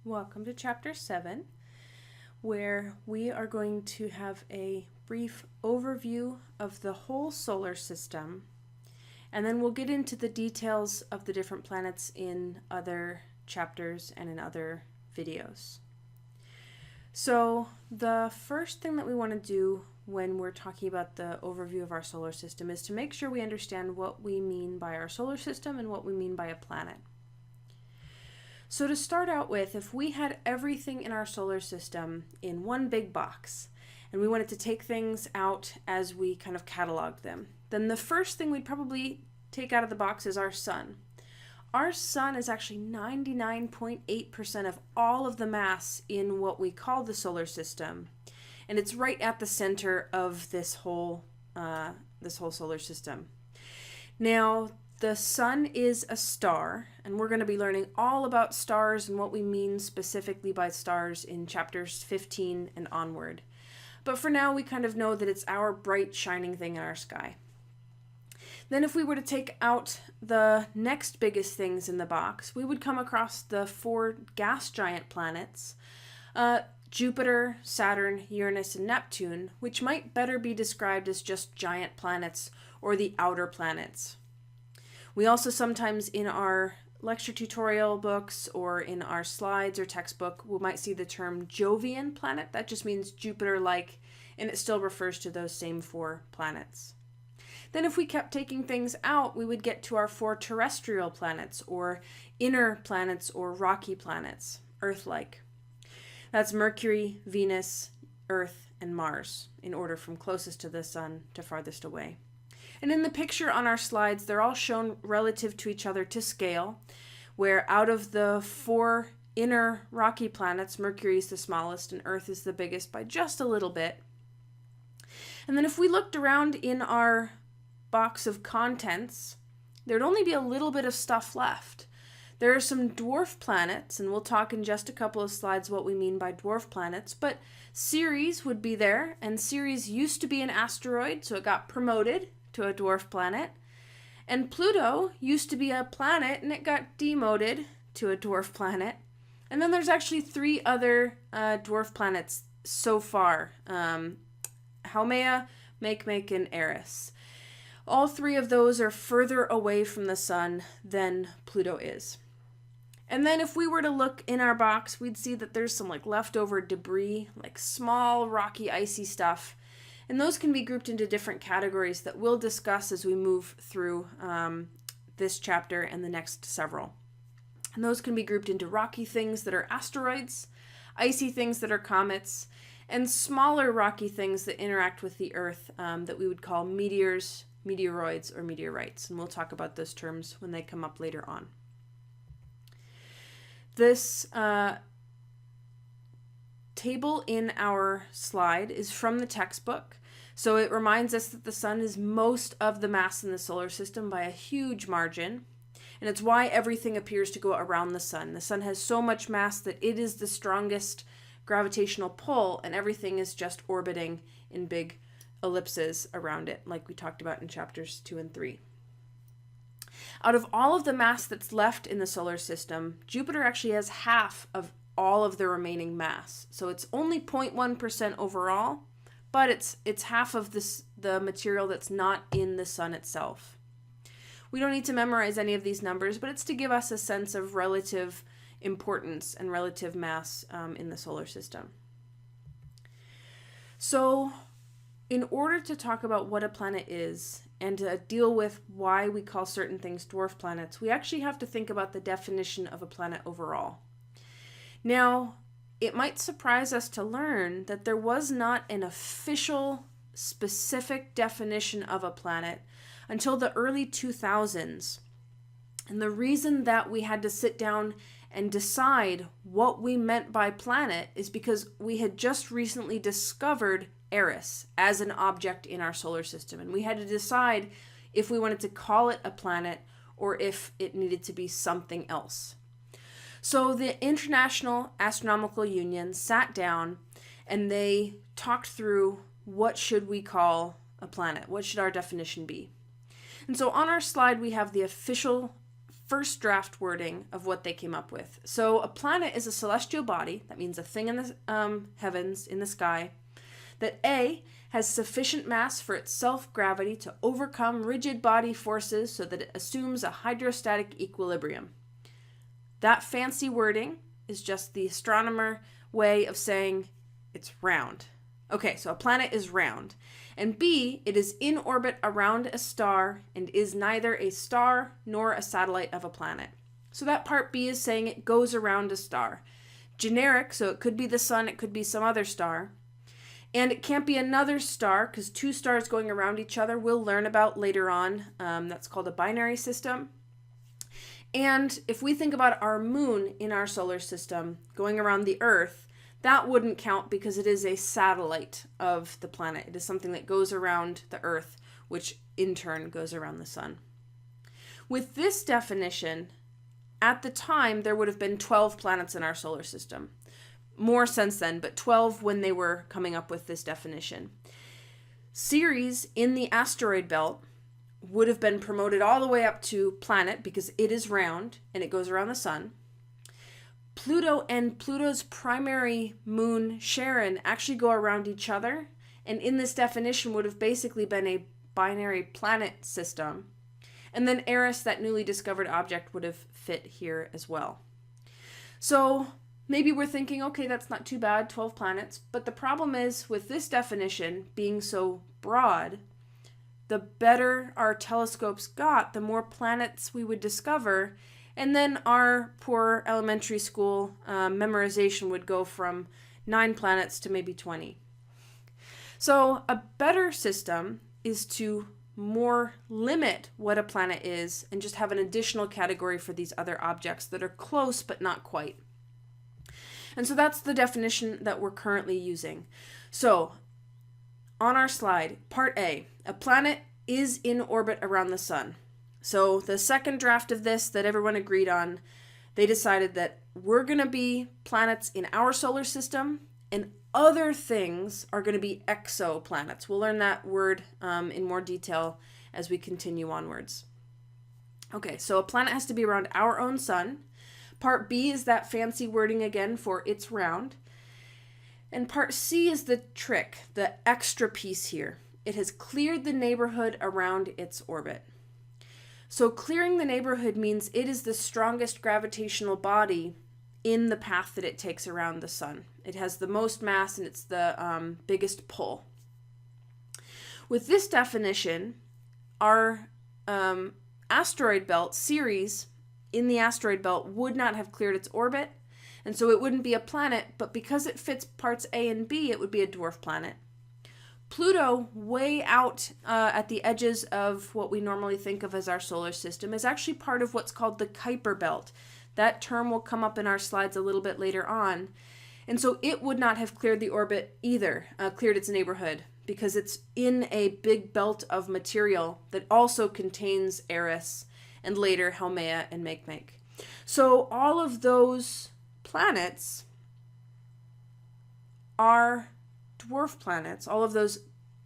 Welcome to Chapter 7, where we are going to have a brief overview of the whole solar system, and then we'll get into the details of the different planets in other chapters and in other videos. So the first thing that we want to do when we're talking about the overview of our solar system is to make sure we understand what we mean by our solar system and what we mean by a planet. So to start out with, if we had everything in our solar system in one big box, and we wanted to take things out as we kind of catalog them, then the first thing we'd probably take out of the box is our sun. Our sun is actually 99.8% of all of the mass in what we call the solar system, and it's right at the center of this whole solar system. Now, the sun is a star, and we're going to be learning all about stars and what we mean specifically by stars in chapters 15 and onward. But for now, we kind of know that it's our bright, shining thing in our sky. Then if we were to take out the next biggest things in the box, we would come across the 4 gas giant planets, Jupiter, Saturn, Uranus, and Neptune, which might better be described as just giant planets or the outer planets. We also sometimes in our lecture tutorial books or in our slides or textbook, we might see the term Jovian planet. That just means Jupiter-like, and it still refers to those same 4 planets. Then if we kept taking things out, we would get to our 4 terrestrial planets or inner planets or rocky planets, Earth-like. That's Mercury, Venus, Earth, and Mars, in order from closest to the sun to farthest away. And in the picture on our slides, they're all shown relative to each other to scale, where out of the 4 inner rocky planets, Mercury is the smallest and Earth is the biggest by just a little bit. And then if we looked around in our box of contents, there'd only be a little bit of stuff left. There are some dwarf planets, and we'll talk in just a couple of slides what we mean by dwarf planets, but Ceres would be there, and Ceres used to be an asteroid, so it got promoted to a dwarf planet. And Pluto used to be a planet and it got demoted to a dwarf planet. And then there's actually 3 other dwarf planets so far. Haumea, Makemake, and Eris. All 3 of those are further away from the sun than Pluto is. And then if we were to look in our box, we'd see that there's some leftover debris, small rocky icy stuff. And those can be grouped into different categories that we'll discuss as we move through this chapter and the next several. And those can be grouped into rocky things that are asteroids, icy things that are comets, and smaller rocky things that interact with the Earth that we would call meteors, meteoroids, or meteorites. And we'll talk about those terms when they come up later on. This table in our slide is from the textbook, so it reminds us that the sun is most of the mass in the solar system by a huge margin, and it's why everything appears to go around the sun. The sun has so much mass that it is the strongest gravitational pull, and everything is just orbiting in big ellipses around it, like we talked about in chapters 2 and 3. Out of all of the mass that's left in the solar system, Jupiter actually has half of all of the remaining mass. So it's only 0.1% overall, but it's half of the material that's not in the sun itself. We don't need to memorize any of these numbers, but it's to give us a sense of relative importance and relative mass in the solar system. So in order to talk about what a planet is and to deal with why we call certain things dwarf planets, we actually have to think about the definition of a planet overall. Now, it might surprise us to learn that there was not an official, specific definition of a planet until the early 2000s. And the reason that we had to sit down and decide what we meant by planet is because we had just recently discovered Eris as an object in our solar system. And we had to decide if we wanted to call it a planet or if it needed to be something else. So the International Astronomical Union sat down and they talked through what should we call a planet? What should our definition be? And so on our slide we have the official first draft wording of what they came up with. So a planet is a celestial body, that means a thing in the heavens, in the sky, that A, has sufficient mass for its self-gravity to overcome rigid body forces so that it assumes a hydrostatic equilibrium. That fancy wording is just the astronomer way of saying it's round. Okay, so a planet is round. And B, it is in orbit around a star and is neither a star nor a satellite of a planet. So that part B is saying it goes around a star. Generic, so it could be the sun, it could be some other star. And it can't be another star because two stars going around each other we'll learn about later on. That's called a binary system. And if we think about our moon in our solar system going around the Earth, that wouldn't count because it is a satellite of the planet. It is something that goes around the Earth, which in turn goes around the sun. With this definition, at the time there would have been 12 planets in our solar system. More since then, but 12 when they were coming up with this definition. Ceres in the asteroid belt would have been promoted all the way up to planet because it is round and it goes around the sun. Pluto and Pluto's primary moon, Charon, actually go around each other, and in this definition would have basically been a binary planet system. And then Eris, that newly discovered object, would have fit here as well. So maybe we're thinking, okay, that's not too bad, 12 planets. But the problem is, with this definition being so broad, the better our telescopes got, the more planets we would discover. And then our poor elementary school memorization would go from 9 planets to maybe 20. So a better system is to more limit what a planet is and just have an additional category for these other objects that are close but not quite. And so that's the definition that we're currently using. So on our slide, part A, a planet is in orbit around the sun. So the second draft of this that everyone agreed on, they decided that we're going to be planets in our solar system and other things are going to be exoplanets. We'll learn that word in more detail as we continue onwards. Okay, so a planet has to be around our own sun. Part B is that fancy wording again for it's round. And part C is the trick, the extra piece here. It has cleared the neighborhood around its orbit. So clearing the neighborhood means it is the strongest gravitational body in the path that it takes around the sun. It has the most mass and it's the biggest pull. With this definition, our asteroid belt, Ceres, in the asteroid belt would not have cleared its orbit, and so it wouldn't be a planet, but because it fits parts A and B, it would be a dwarf planet. Pluto, way out at the edges of what we normally think of as our solar system, is actually part of what's called the Kuiper belt. That term will come up in our slides a little bit later on. And so it would not have cleared the orbit either, cleared its neighborhood, because it's in a big belt of material that also contains Eris and later Haumea and Makemake. So all of those planets are dwarf planets. All of those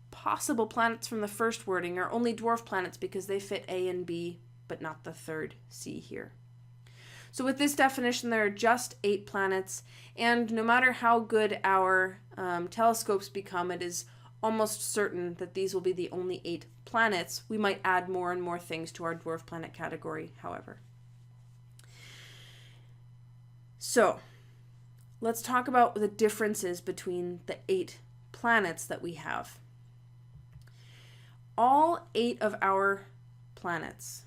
possible planets from the first wording are only dwarf planets because they fit A and B, but not the third C here. So with this definition, there are just 8 planets, and no matter how good our telescopes become, it is almost certain that these will be the only 8 planets. We might add more and more things to our dwarf planet category, however. So let's talk about the differences between the 8 planets that we have. All 8 of our planets,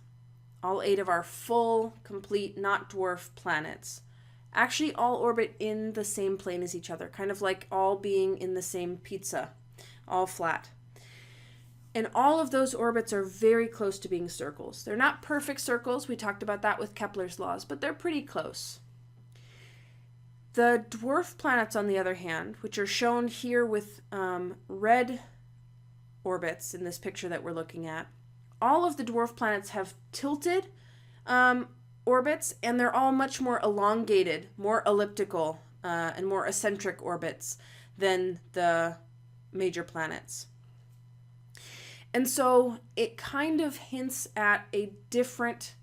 all 8 of our full, complete, not dwarf planets, actually all orbit in the same plane as each other, kind of like all being in the same pizza, all flat. And all of those orbits are very close to being circles. They're not perfect circles, we talked about that with Kepler's laws, but they're pretty close. The dwarf planets, on the other hand, which are shown here with red orbits in this picture that we're looking at, all of the dwarf planets have tilted orbits, and they're all much more elongated, more elliptical, and more eccentric orbits than the major planets. And so it kind of hints at a different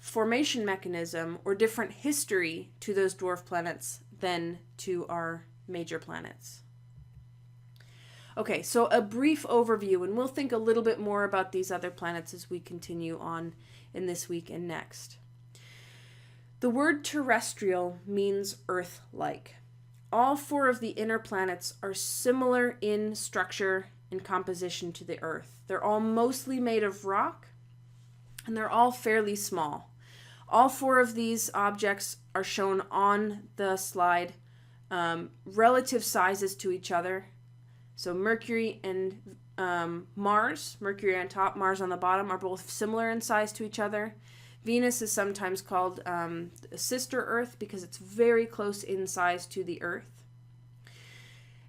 formation mechanism or different history to those dwarf planets than to our major planets. Okay, so a brief overview, and we'll think a little bit more about these other planets as we continue on in this week and next. The word terrestrial means Earth-like. All 4 of the inner planets are similar in structure and composition to the Earth. They're all mostly made of rock, and they're all fairly small. All 4 of these objects are shown on the slide, relative sizes to each other. So Mercury and Mars, Mercury on top, Mars on the bottom, are both similar in size to each other. Venus is sometimes called a sister Earth because it's very close in size to the Earth.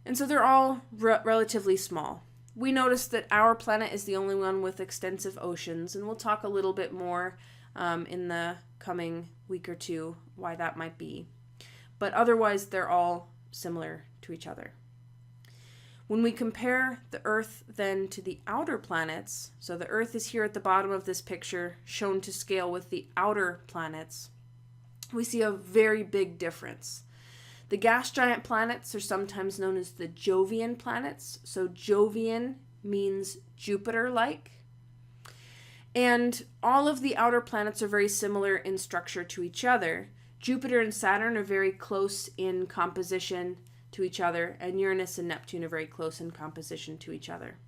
And so they're all relatively small. We notice that our planet is the only one with extensive oceans, and we'll talk a little bit more in the coming week or two why that might be. But otherwise, they're all similar to each other. When we compare the Earth then to the outer planets, so the Earth is here at the bottom of this picture, shown to scale with the outer planets, we see a very big difference. The gas giant planets are sometimes known as the Jovian planets. So Jovian means Jupiter-like. And all of the outer planets are very similar in structure to each other. Jupiter and Saturn are very close in composition to each other, and Uranus and Neptune are very close in composition to each other.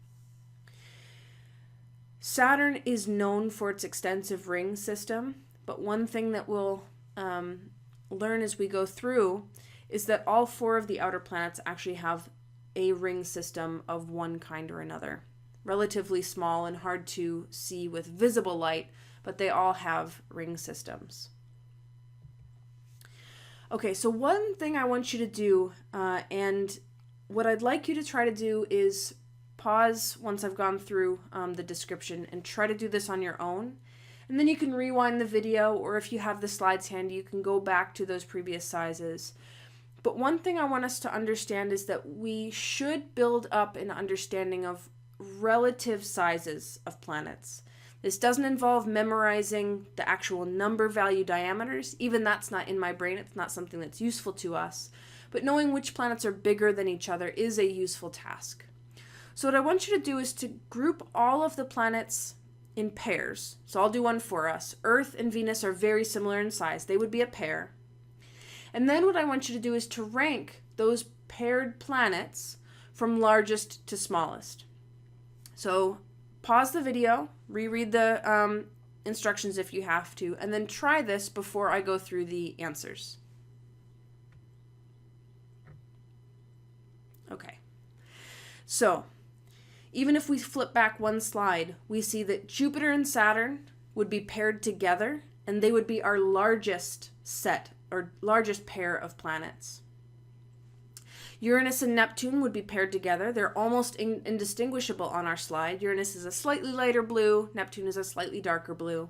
Saturn is known for its extensive ring system, but one thing that we'll learn as we go through is that all 4 of the outer planets actually have a ring system of one kind or another. Relatively small and hard to see with visible light, but they all have ring systems. Okay, so one thing I want you to do, and what I'd like you to try to do is pause once I've gone through the description and try to do this on your own. And then you can rewind the video, or if you have the slides handy, you can go back to those previous sizes. But one thing I want us to understand is that we should build up an understanding of relative sizes of planets. This doesn't involve memorizing the actual number value diameters. Even that's not in my brain. It's not something that's useful to us. But knowing which planets are bigger than each other is a useful task. So what I want you to do is to group all of the planets in pairs. So I'll do one for us. Earth and Venus are very similar in size. They would be a pair. And then what I want you to do is to rank those paired planets from largest to smallest. So pause the video, reread the instructions if you have to, and then try this before I go through the answers. Okay. So even if we flip back one slide, we see that Jupiter and Saturn would be paired together, and they would be our largest set or largest pair of planets. Uranus and Neptune would be paired together. They're almost indistinguishable on our slide. Uranus is a slightly lighter blue, Neptune is a slightly darker blue,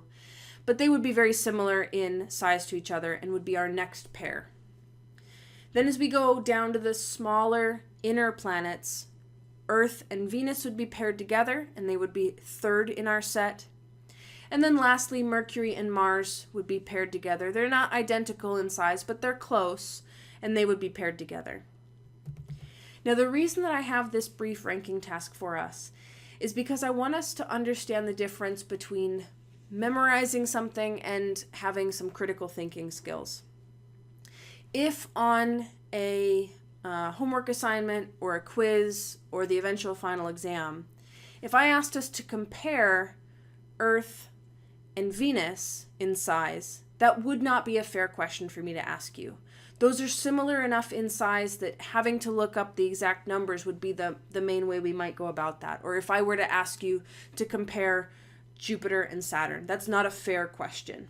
but they would be very similar in size to each other and would be our next pair. Then as we go down to the smaller inner planets, Earth and Venus would be paired together, and they would be third in our set. And then lastly, Mercury and Mars would be paired together. They're not identical in size, but they're close, and they would be paired together. Now, the reason that I have this brief ranking task for us is because I want us to understand the difference between memorizing something and having some critical thinking skills. If on a homework assignment or a quiz or the eventual final exam, if I asked us to compare Earth and Venus in size, that would not be a fair question for me to ask you. Those are similar enough in size that having to look up the exact numbers would be the main way we might go about that. Or if I were to ask you to compare Jupiter and Saturn, that's not a fair question.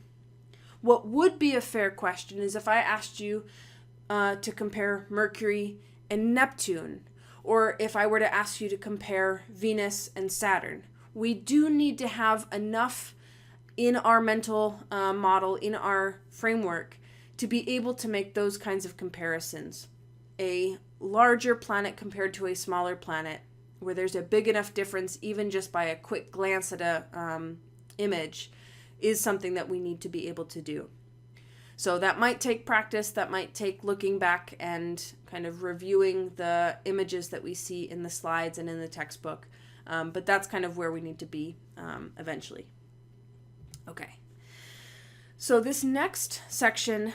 What would be a fair question is if I asked you to compare Mercury and Neptune, or if I were to ask you to compare Venus and Saturn. We do need to have enough in our mental model, in our framework, to be able to make those kinds of comparisons. A larger planet compared to a smaller planet, where there's a big enough difference even just by a quick glance at a image, is something that we need to be able to do. So that might take practice, that might take looking back and kind of reviewing the images that we see in the slides and in the textbook. But that's kind of where we need to be eventually. Okay. So this next section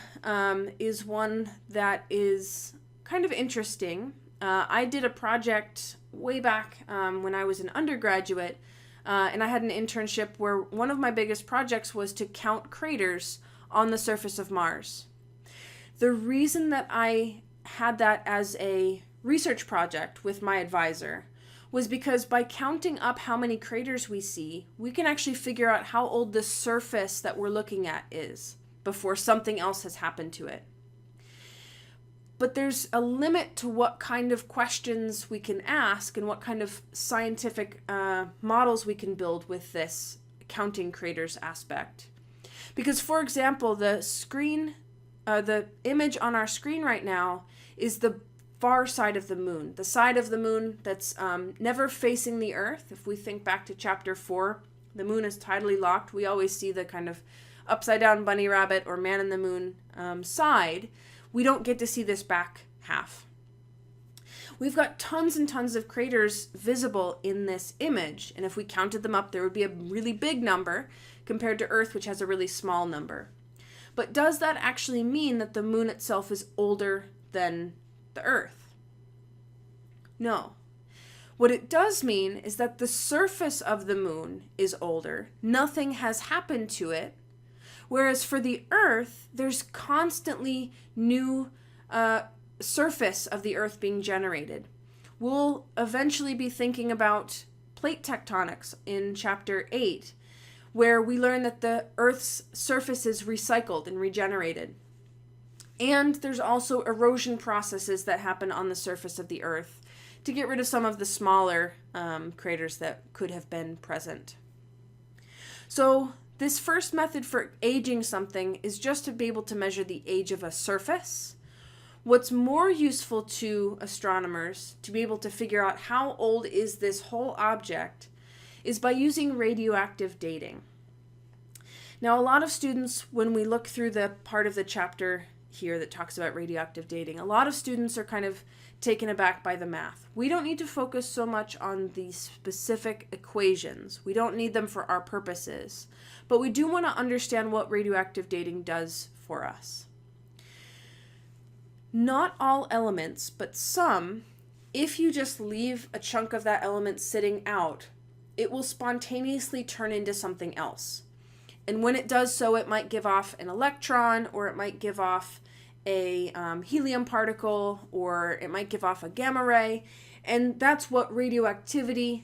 is one that is kind of interesting. I did a project way back when I was an undergraduate, and I had an internship where one of my biggest projects was to count craters on the surface of Mars. The reason that I had that as a research project with my advisor was because by counting up how many craters we see, we can actually figure out how old the surface that we're looking at is before something else has happened to it. But there's a limit to what kind of questions we can ask and what kind of scientific models we can build with this counting craters aspect. Because, for example, the image on our screen right now is the far side of the moon, the side of the moon that's never facing the Earth. If we think back to chapter 4, the moon is tidally locked. We always see the kind of upside down bunny rabbit or man in the moon side. We don't get to see this back half. We've got tons and tons of craters visible in this image, and if we counted them up, there would be a really big number compared to Earth, which has a really small number. But does that actually mean that the moon itself is older than the Earth? No. What it does mean is that the surface of the moon is older. Nothing has happened to it. Whereas for the Earth, there's constantly new surface of the Earth being generated. We'll eventually be thinking about plate tectonics in chapter 8, where we learn that the Earth's surface is recycled and regenerated. And there's also erosion processes that happen on the surface of the Earth to get rid of some of the smaller craters that could have been present. So this first method for aging something is just to be able to measure the age of a surface. What's more useful to astronomers to be able to figure out how old is this whole object is by using radioactive dating. Now, a lot of students, when we look through the part of the chapter here that talks about radioactive dating, a lot of students are kind of taken aback by the math. We don't need to focus so much on the specific equations. We don't need them for our purposes. But we do want to understand what radioactive dating does for us. Not all elements, but some, if you just leave a chunk of that element sitting out, it will spontaneously turn into something else. And when it does so, it might give off an electron, or it might give off a helium particle, or it might give off a gamma ray. And that's what radioactivity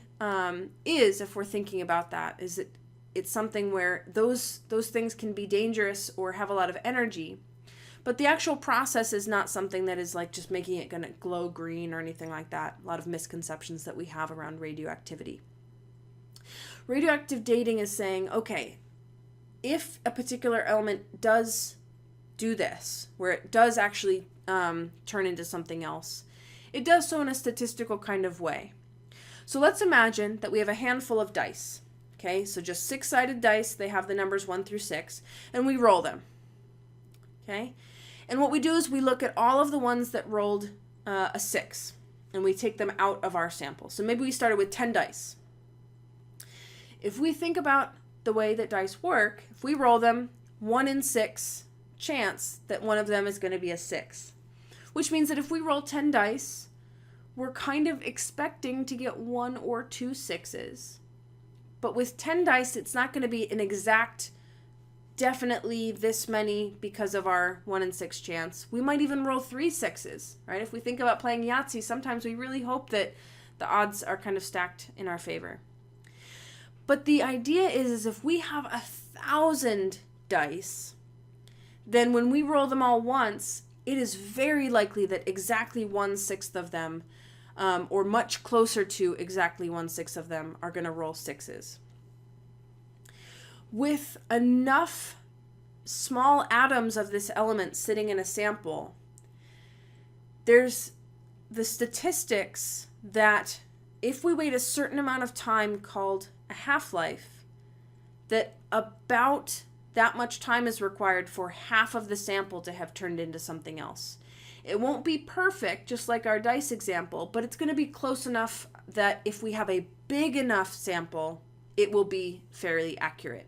is, if we're thinking about that, is it's something where those things can be dangerous or have a lot of energy. But the actual process is not something that is like just making it going to glow green or anything like that. A lot of misconceptions that we have around radioactivity. Radioactive dating is saying, okay, if a particular element does do this, where it does actually turn into something else, it does so in a statistical kind of way. So let's imagine that we have a handful of dice. Okay, so just 6-sided dice, they have the numbers 1 through 6, and we roll them. Okay, and what we do is we look at all of the ones that rolled a 6, and we take them out of our sample. So maybe we started with 10 dice. If we think about the way that dice work, if we roll them, 1 in 6 chance that one of them is going to be a 6. Which means that if we roll 10 dice, we're kind of expecting to get 1 or 2 6s. But with 10 dice, it's not going to be an exact, definitely this many because of our 1 in 6 chance. We might even roll 3 6s, right? If we think about playing Yahtzee, sometimes we really hope that the odds are kind of stacked in our favor. But the idea is if we have 1,000 dice, then when we roll them all once, it is very likely that exactly 1/6 of them, or much closer to exactly 1/6 of them, are going to roll 6s. With enough small atoms of this element sitting in a sample, there's the statistics that if we wait a certain amount of time called a half-life, that about that much time is required for half of the sample to have turned into something else. It won't be perfect, just like our dice example, but it's going to be close enough that if we have a big enough sample, it will be fairly accurate.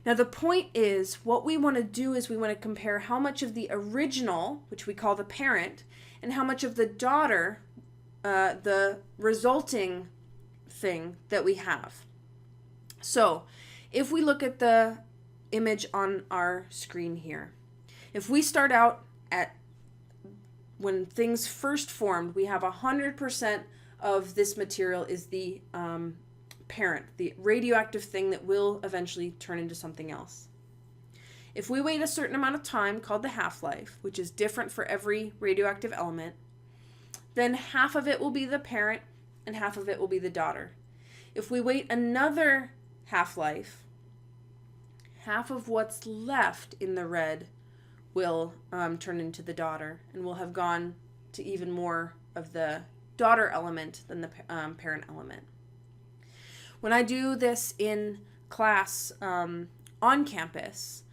Now the point is, what we want to do is we want to compare how much of the original, which we call the parent, and how much of the daughter, the resulting thing that we have. So if we look at the image on our screen here, if we start out at when things first formed, we have 100% of this material is the parent, the radioactive thing that will eventually turn into something else. If we wait a certain amount of time, called the half-life, which is different for every radioactive element, then half of it will be the parent and half of it will be the daughter. If we wait another half-life, half of what's left in the red will turn into the daughter, and we'll have gone to even more of the daughter element than the parent element. When I do this in class on campus,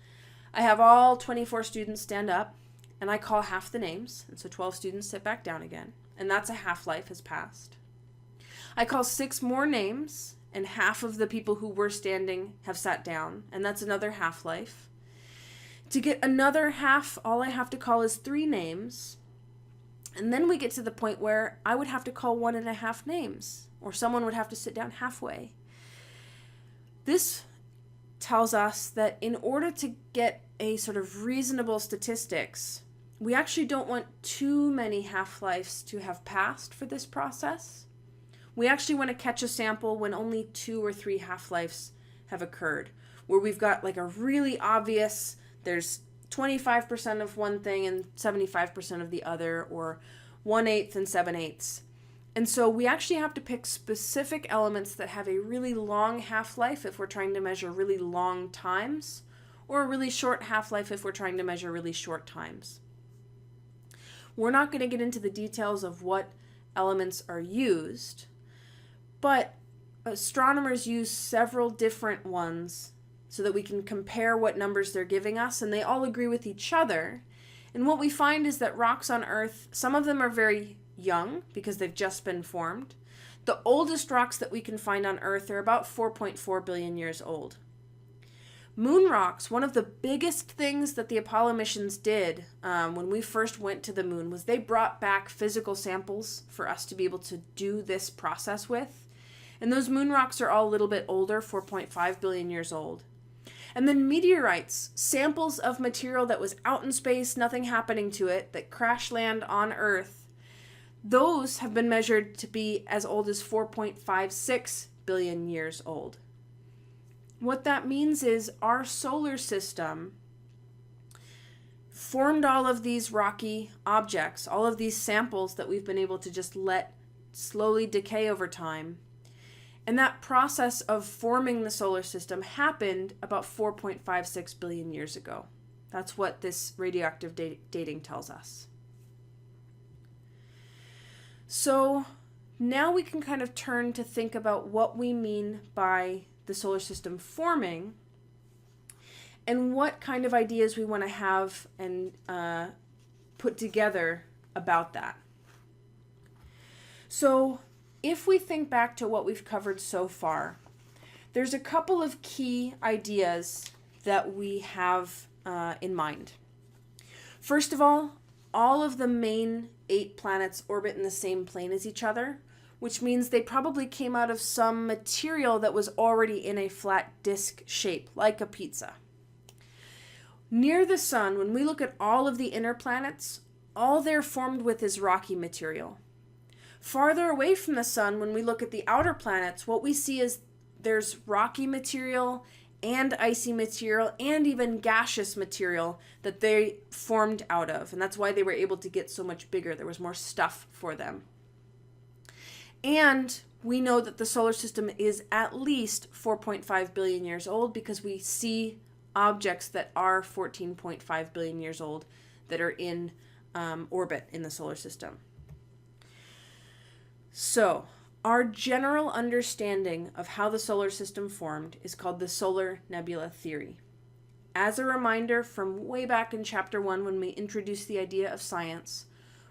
I have all 24 students stand up, and I call half the names, and so 12 students sit back down again, and that's a half-life has passed. I call 6 more names, and half of the people who were standing have sat down, and that's another half-life. To get another half, all I have to call is 3 names, and then we get to the point where I would have to call 1.5 names, or someone would have to sit down halfway. This tells us that in order to get a sort of reasonable statistics, we actually don't want too many half-lives to have passed for this process. We actually want to catch a sample when only 2 or 3 half-lives have occurred, where we've got like a really obvious, there's 25% of one thing and 75% of the other, or 1/8 and 7/8. And so we actually have to pick specific elements that have a really long half-life if we're trying to measure really long times, or a really short half-life if we're trying to measure really short times. We're not going to get into the details of what elements are used, but astronomers use several different ones so that we can compare what numbers they're giving us, and they all agree with each other. And what we find is that rocks on Earth, some of them are very young because they've just been formed. The oldest rocks that we can find on Earth are about 4.4 billion years old. Moon rocks, one of the biggest things that the Apollo missions did when we first went to the moon was they brought back physical samples for us to be able to do this process with. And those moon rocks are all a little bit older, 4.5 billion years old. And then meteorites, samples of material that was out in space, nothing happening to it, that crash land on Earth, those have been measured to be as old as 4.56 billion years old. What that means is our solar system formed all of these rocky objects, all of these samples that we've been able to just let slowly decay over time. And that process of forming the solar system happened about 4.56 billion years ago. That's what this radioactive dating tells us. So now we can kind of turn to think about what we mean by the solar system forming and what kind of ideas we want to have and put together about that. So if we think back to what we've covered so far, there's a couple of key ideas that we have in mind. First of all of the main 8 planets orbit in the same plane as each other, which means they probably came out of some material that was already in a flat disk shape, like a pizza. Near the sun, when we look at all of the inner planets, all they're formed with is rocky material. Farther away from the sun, when we look at the outer planets, what we see is there's rocky material and icy material and even gaseous material that they formed out of. And that's why they were able to get so much bigger. There was more stuff for them. And we know that the solar system is at least 4.5 billion years old because we see objects that are 14.5 billion years old that are in orbit in the solar system. So Our general understanding of how the solar system formed is called the solar nebula theory. As a reminder from way back in chapter 1 when we introduced the idea of science,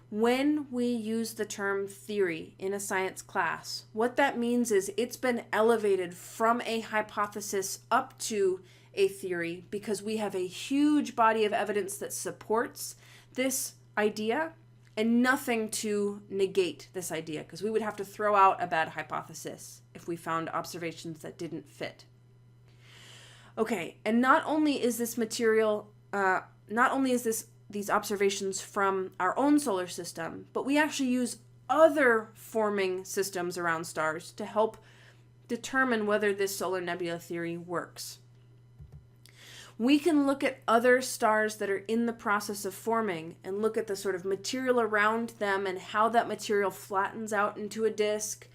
when we use the term theory in a science class, what that means is it's been elevated from a hypothesis up to a theory because we have a huge body of evidence that supports this idea and nothing to negate this idea, because we would have to throw out a bad hypothesis if we found observations that didn't fit. Okay, and not only is this these observations from our own solar system, but we actually use other forming systems around stars to help determine whether this solar nebula theory works. We can look at other stars that are in the process of forming and look at the sort of material around them and how that material flattens out into a disk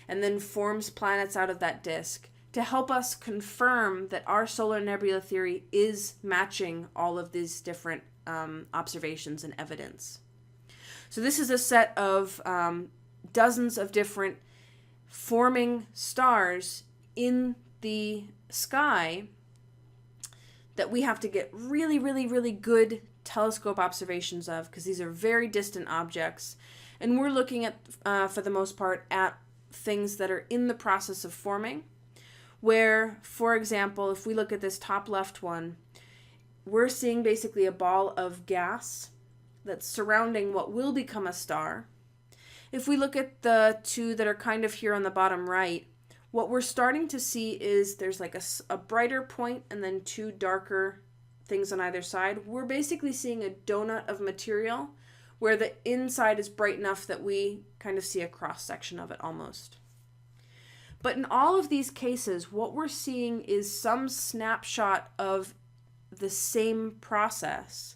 and then forms planets out of that disk to help us confirm that our solar nebula theory is matching all of these different observations and evidence. So this is a set of dozens of different forming stars in the sky that we have to get really, really, really good telescope observations of, because these are very distant objects. And we're looking at, for the most part, at things that are in the process of forming, where, for example, if we look at this top left one, we're seeing basically a ball of gas that's surrounding what will become a star. If we look at the two that are kind of here on the bottom right, what we're starting to see is there's like a brighter point and then two darker things on either side. We're basically seeing a donut of material where the inside is bright enough that we kind of see a cross section of it almost. But in all of these cases, what we're seeing is some snapshot of the same process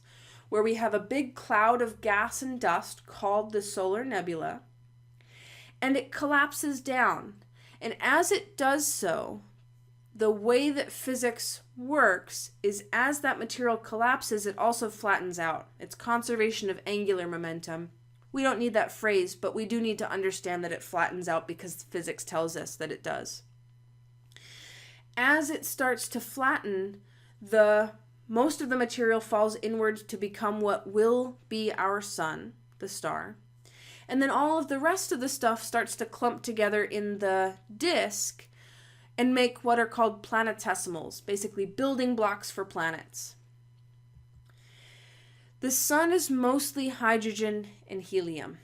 where we have a big cloud of gas and dust called the solar nebula, and it collapses down. And as it does so, the way that physics works is as that material collapses, it also flattens out. It's conservation of angular momentum. We don't need that phrase, but we do need to understand that it flattens out because physics tells us that it does. As it starts to flatten, most of the material falls inwards to become what will be our sun, the star. And then all of the rest of the stuff starts to clump together in the disk and make what are called planetesimals, basically building blocks for planets. The sun is mostly hydrogen and helium.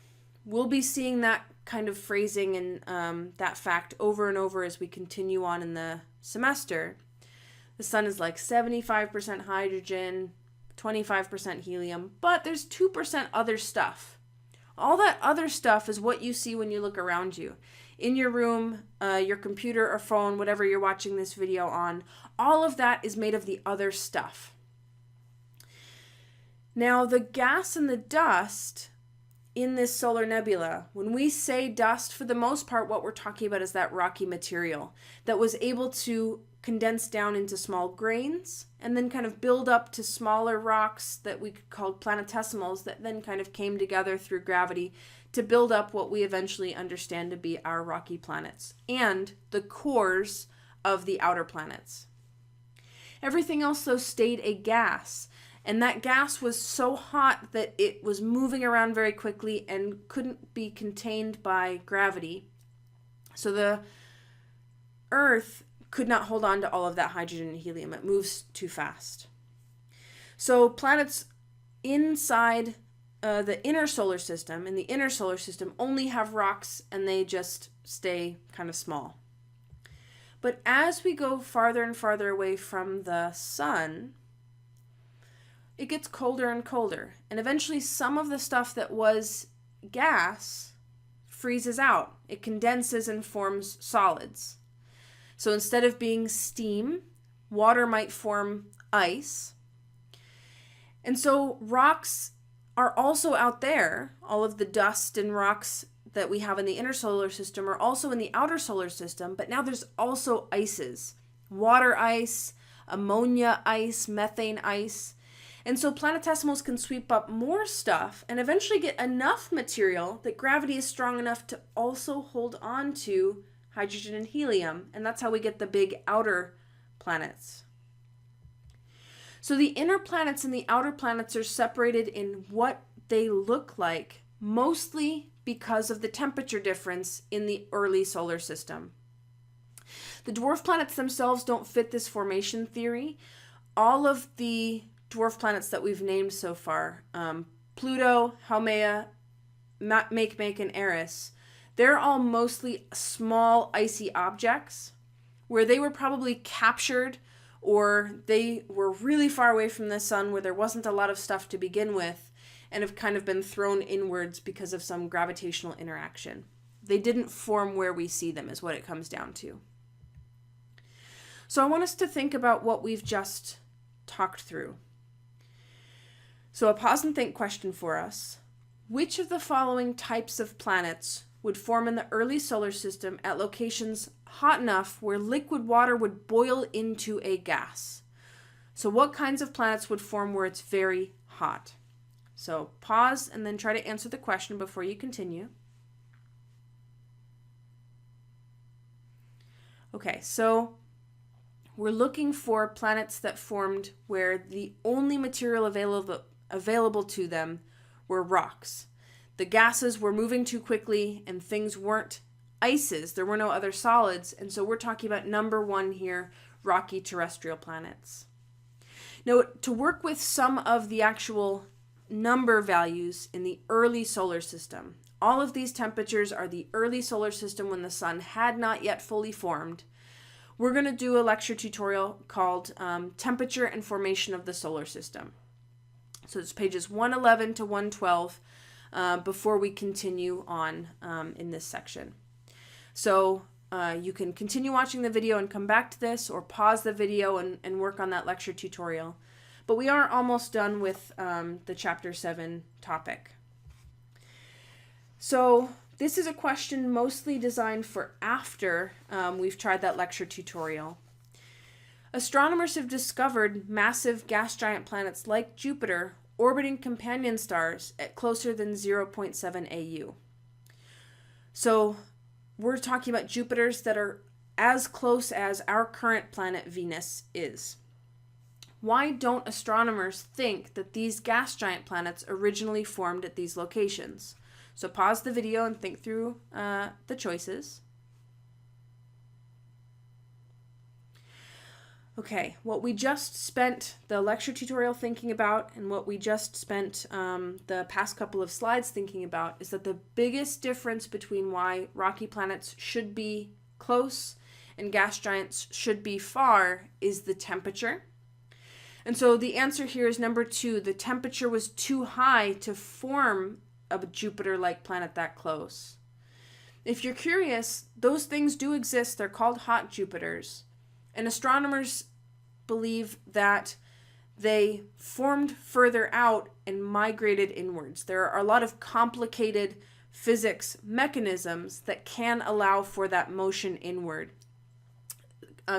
We'll be seeing that kind of phrasing and that fact over and over as we continue on in the semester. The sun is like 75% hydrogen, 25% helium, but there's 2% other stuff. All that other stuff is what you see when you look around you. In your room, your computer or phone, whatever you're watching this video on, all of that is made of the other stuff. Now, the gas and the dust in this solar nebula, when we say dust, for the most part, what we're talking about is that rocky material that was able to condense down into small grains and then kind of build up to smaller rocks that we could call planetesimals that then kind of came together through gravity to build up what we eventually understand to be our rocky planets and the cores of the outer planets. Everything else, though, stayed a gas, and that gas was so hot that it was moving around very quickly and couldn't be contained by gravity. So the Earth could not hold on to all of that hydrogen and helium. It moves too fast. So planets inside the inner solar system, in the inner solar system, only have rocks and they just stay kind of small. But as we go farther and farther away from the sun, it gets colder and colder. And eventually some of the stuff that was gas freezes out. It condenses and forms solids. So instead of being steam, water might form ice. And so rocks are also out there. All of the dust and rocks that we have in the inner solar system are also in the outer solar system, but now there's also ices. Water ice, ammonia ice, methane ice. And so planetesimals can sweep up more stuff and eventually get enough material that gravity is strong enough to also hold on to hydrogen and helium. And that's how we get the big outer planets. So the inner planets and the outer planets are separated in what they look like, mostly because of the temperature difference in the early solar system. The dwarf planets themselves don't fit this formation theory. All of the dwarf planets that we've named so far, Pluto, Haumea, Makemake, and Eris, they're all mostly small icy objects where they were probably captured or they were really far away from the sun where there wasn't a lot of stuff to begin with and have kind of been thrown inwards because of some gravitational interaction. They didn't form where we see them is what it comes down to. So I want us to think about what we've just talked through. So a pause and think question for us. Which of the following types of planets would form in the early solar system at locations hot enough where liquid water would boil into a gas? So what kinds of planets would form where it's very hot? So pause and then try to answer the question before you continue. Okay, so we're looking for planets that formed where the only material available to them were rocks. The gases were moving too quickly and things weren't ices. There were no other solids. And so we're talking about number one here, rocky terrestrial planets. Now, to work with some of the actual number values in the early solar system, all of these temperatures are the early solar system when the sun had not yet fully formed. We're going to do a lecture tutorial called Temperature and Formation of the Solar System. So it's pages 111 to 112 before we continue on in this section. So you can continue watching the video and come back to this, or pause the video and work on that lecture tutorial. But we are almost done with the Chapter 7 topic. So this is a question mostly designed for after we've tried that lecture tutorial. Astronomers have discovered massive gas giant planets like Jupiter orbiting companion stars at closer than 0.7 AU. So we're talking about Jupiters that are as close as our current planet Venus is. Why don't astronomers think that these gas giant planets originally formed at these locations? So pause the video and think through the choices. Okay, what we just spent the lecture tutorial thinking about and what we just spent the past couple of slides thinking about is that the biggest difference between why rocky planets should be close and gas giants should be far is the temperature. And so the answer here is number 2. The temperature was too high to form a Jupiter-like planet that close. If you're curious, those things do exist. They're called hot Jupiters. And astronomers believe that they formed further out and migrated inwards. There are a lot of complicated physics mechanisms that can allow for that motion inward.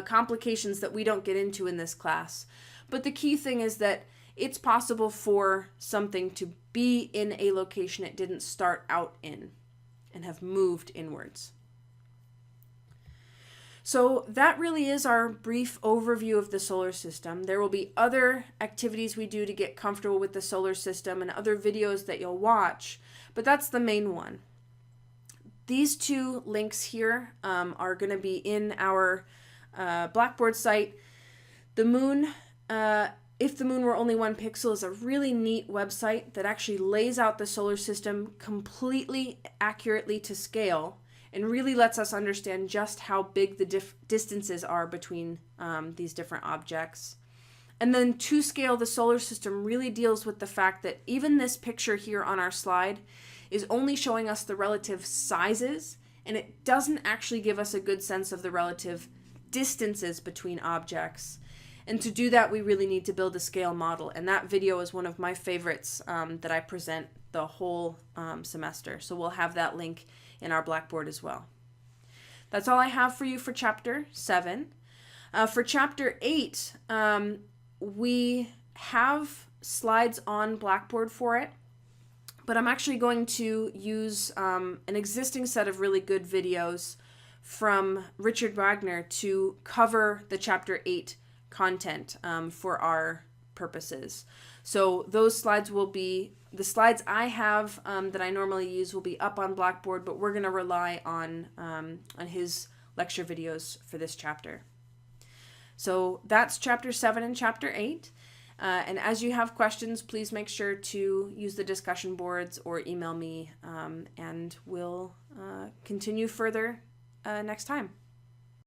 Complications that we don't get into in this class. But the key thing is that it's possible for something to be in a location it didn't start out in and have moved inwards. So that really is our brief overview of the solar system. There will be other activities we do to get comfortable with the solar system and other videos that you'll watch, but that's the main one. These 2 links here are going to be in our Blackboard site. The moon, If the Moon Were Only One Pixel, is a really neat website that actually lays out the solar system completely accurately to scale and really lets us understand just how big the distances are between these different objects. And then to scale, the solar system really deals with the fact that even this picture here on our slide is only showing us the relative sizes, and it doesn't actually give us a good sense of the relative distances between objects. And to do that, we really need to build a scale model. And that video is one of my favorites that I present the whole semester. So we'll have that link in our Blackboard as well. That's all I have for you for Chapter 7. For Chapter 8, we have slides on Blackboard for it, but I'm actually going to use an existing set of really good videos from Richard Wagner to cover the Chapter 8 content for our purposes. So those slides will be, the slides I have that I normally use will be up on Blackboard, but we're going to rely on his lecture videos for this chapter. So that's Chapter 7 and Chapter 8. And as you have questions, please make sure to use the discussion boards or email me, and we'll continue further next time.